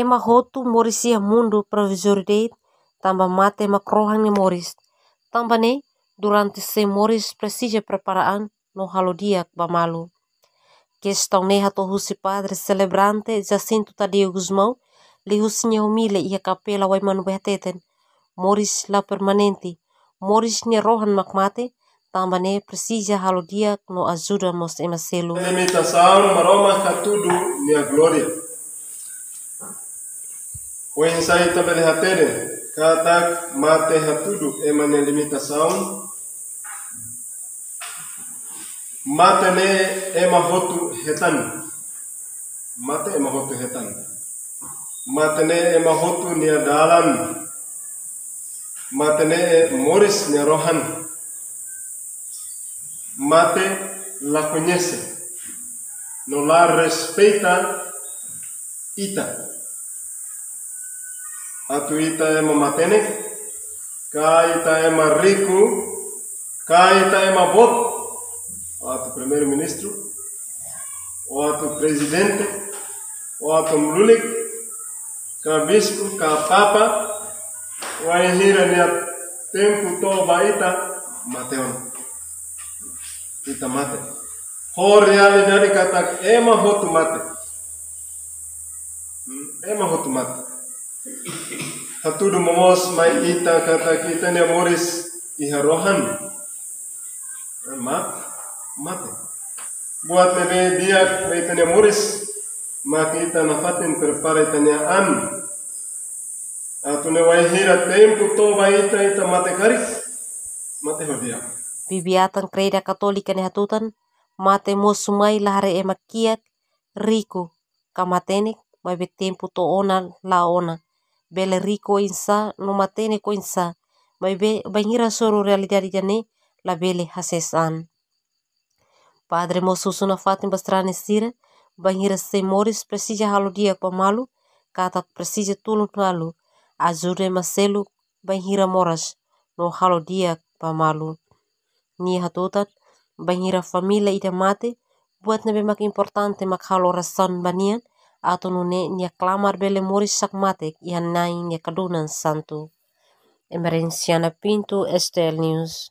ema hotu Morris ia mundu provisori date tambah mate makrohan ni Morris. Tambah ne durante se Morris presija preparaan no halo dia bamalu. Questão ne hato husi padre celebrante Jacinto Tadeu Guzmão li husinya humile ia kapela wai manu behateten. Morris la permanente. Morris ni rohan makmate tambah ne presija halo dia no ajuda mos ema selu. Limitação maroma katudu ni a glória. O ensaio também de hatere katak mate hatudu ema ni limitação. Mate ne ema hotu hetan. Mate ema hotu hetan. Mate ne ema hotu ni dalam. Mate ne Morris ni rohan. Mate la conhece. No la respeita ita. Atu ita ema matene. Ka ita ema rico. Ka ita ema bot. Atu primeiro-ministro. O atu presidente. O atu mlulik. Ka bispo. Ka papa. O hira ni tempo toba ita. Mateon. Ita mate. Ho realidade katak ema hotu mate. Ema hotu mate. Hatudu momos mai ita katak ita ni Morris iha rohan. Mate. Buat nebe dia ita ni Morris makita nafatin prepara ita ni an. Atu ne wahira tempo toba ita mate karis. Mate hodia. Bibiatan Kreida Katolika ni hatutan mate mo sumai lahare ema kiak rico kamatenik mai betempo to ona la ona bele rico insa no matene ko insa mai be bangira soro realidade jane la bele hasesan. Padre mo susuna fatin bastrane sira bangira se Morris presija halo dia pamalu kata presija tulun malu ajude maselu bangira moras no halo dia pamalu. Ni hatutan bangira família ida mate buat nebe mak importante mak halo rasan banian atau nune nia klamar bele Morris sak mate ihan nai nia kadunan santu. Emerenciana Pinto, STL News.